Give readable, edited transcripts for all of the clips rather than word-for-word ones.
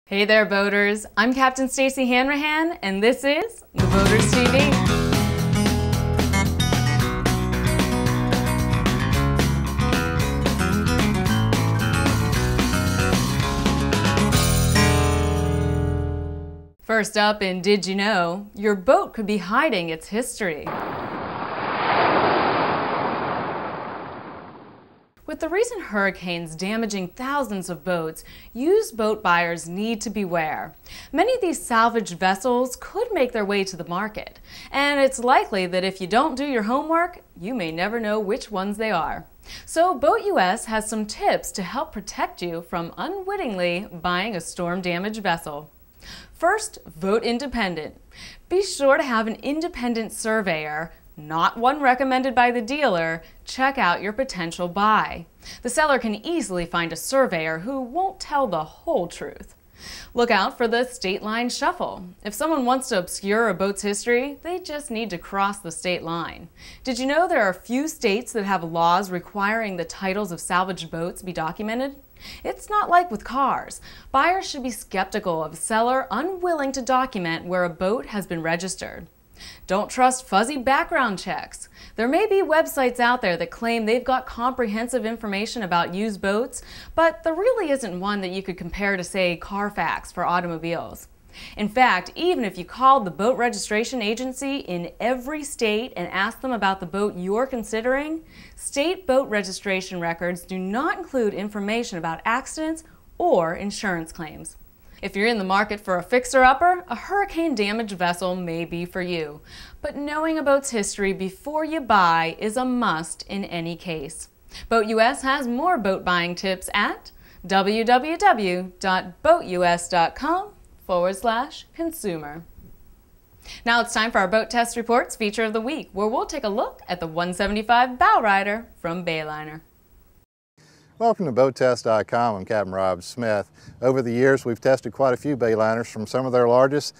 Hey there, boaters. I'm Captain Stacy Hanrahan, and this is the Boaters TV. First up in Did You Know, your boat could be hiding its history. With the recent hurricanes damaging thousands of boats, used boat buyers need to beware. Many of these salvaged vessels could make their way to the market, and it's likely that if you don't do your homework, you may never know which ones they are. So BoatU.S has some tips to help protect you from unwittingly buying a storm-damaged vessel. First, vote independent. Be sure to have an independent surveyor, not one recommended by the dealer, check out your potential buy. The seller can easily find a surveyor who won't tell the whole truth. Look out for the state line shuffle. If someone wants to obscure a boat's history, they just need to cross the state line. Did you know there are few states that have laws requiring the titles of salvaged boats be documented? It's not like with cars. Buyers should be skeptical of a seller unwilling to document where a boat has been registered. Don't trust fuzzy background checks. There may be websites out there that claim they've got comprehensive information about used boats, but there really isn't one that you could compare to, say, Carfax for automobiles. In fact, even if you called the boat registration agency in every state and asked them about the boat you're considering, state boat registration records do not include information about accidents or insurance claims. If you're in the market for a fixer-upper, a hurricane-damaged vessel may be for you. But knowing a boat's history before you buy is a must in any case. BoatU.S has more boat buying tips at www.BoatUS.com/consumer. Now it's time for our Boat Test Reports feature of the week, where we'll take a look at the 175 Bowrider from Bayliner. Welcome to BoatTEST.com. I'm Captain Rob Smith. Over the years, we've tested quite a few Bayliners, from some of their largest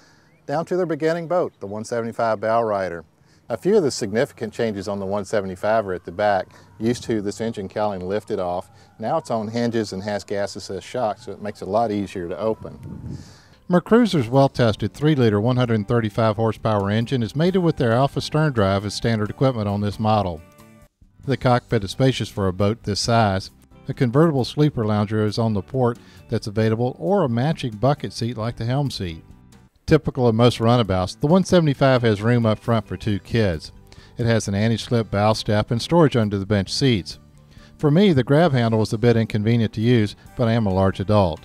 down to their beginning boat, the 175 Bowrider. A few of the significant changes on the 175 are at the back. Used to, this engine cowling lifted off. Now it's on hinges and has gas assist shock, so it makes it a lot easier to open. Mercruiser's well-tested 3-liter 135 horsepower engine is mated with their Alpha stern drive as standard equipment on this model. The cockpit is spacious for a boat this size. A convertible sleeper lounger is on the port that's available, or a matching bucket seat like the helm seat. Typical of most runabouts, the 175 has room up front for 2 kids. It has an anti-slip bow step and storage under the bench seats. For me, the grab handle was a bit inconvenient to use, but I am a large adult.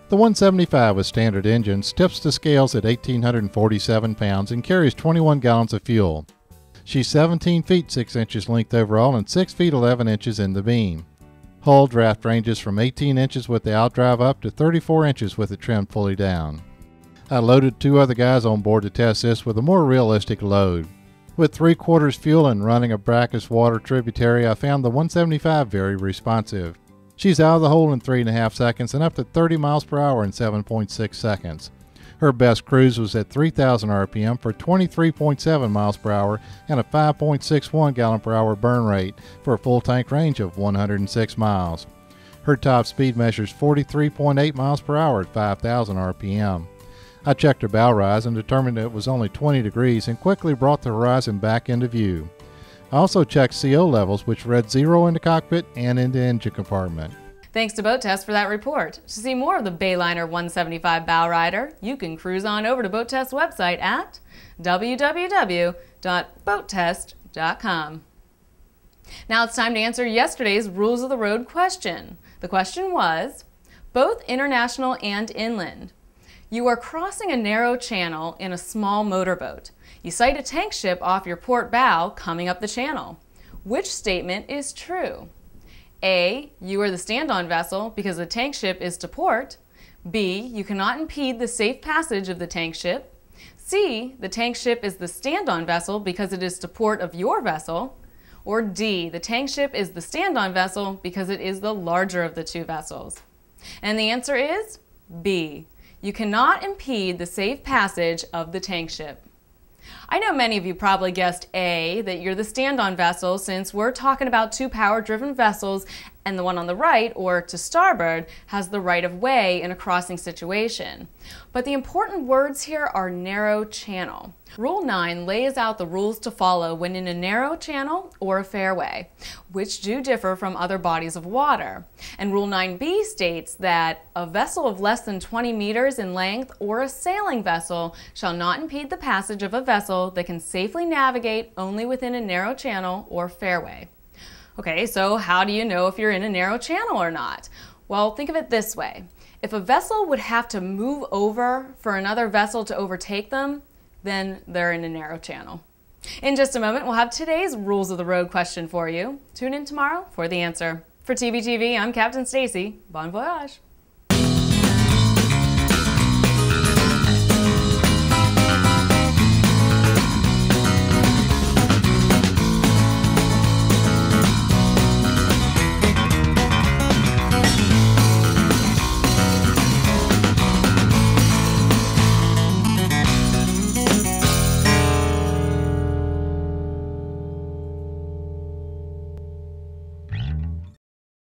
The 175 with standard engines tips the scales at 1,847 pounds and carries 21 gallons of fuel. She's 17 feet 6 inches length overall and 6 feet 11 inches in the beam. Hull draft ranges from 18 inches with the outdrive up to 34 inches with it trimmed fully down. I loaded 2 other guys on board to test this with a more realistic load. With 3/4 fuel and running a brackish water tributary, I found the 175 very responsive. She's out of the hole in 3.5 seconds and up to 30 miles per hour in 7.6 seconds. Her best cruise was at 3,000 RPM for 23.7 miles per hour and a 5.61 gallon per hour burn rate for a full tank range of 106 miles. Her top speed measures 43.8 miles per hour at 5,000 RPM. I checked her bow rise and determined it was only 20 degrees and quickly brought the horizon back into view. I also checked CO levels, which read 0 in the cockpit and in the engine compartment. Thanks to BoatTest for that report. To see more of the Bayliner 175 Bowrider, you can cruise on over to BoatTest's website at www.BoatTest.com. Now it's time to answer yesterday's Rules of the Road question. The question was, both international and inland. You are crossing a narrow channel in a small motorboat. You sight a tank ship off your port bow coming up the channel. Which statement is true? A, you are the stand-on vessel because the tank ship is to port. B, you cannot impede the safe passage of the tank ship. C, the tank ship is the stand-on vessel because it is to port of your vessel. Or D, the tank ship is the stand-on vessel because it is the larger of the 2 vessels. And the answer is B, you cannot impede the safe passage of the tank ship. I know many of you probably guessed A, that you're the stand-on vessel, since we're talking about two power-driven vessels, and the one on the right, or to starboard, has the right of way in a crossing situation. But the important words here are narrow channel. Rule 9 lays out the rules to follow when in a narrow channel or a fairway, which do differ from other bodies of water. And Rule 9b states that a vessel of less than 20 meters in length or a sailing vessel shall not impede the passage of a vessel that can safely navigate only within a narrow channel or fairway. Okay, so how do you know if you're in a narrow channel or not? Well, think of it this way. If a vessel would have to move over for another vessel to overtake them, then they're in a narrow channel. In just a moment, we'll have today's Rules of the Road question for you. Tune in tomorrow for the answer. For TBTV, I'm Captain Stacy. Bon voyage!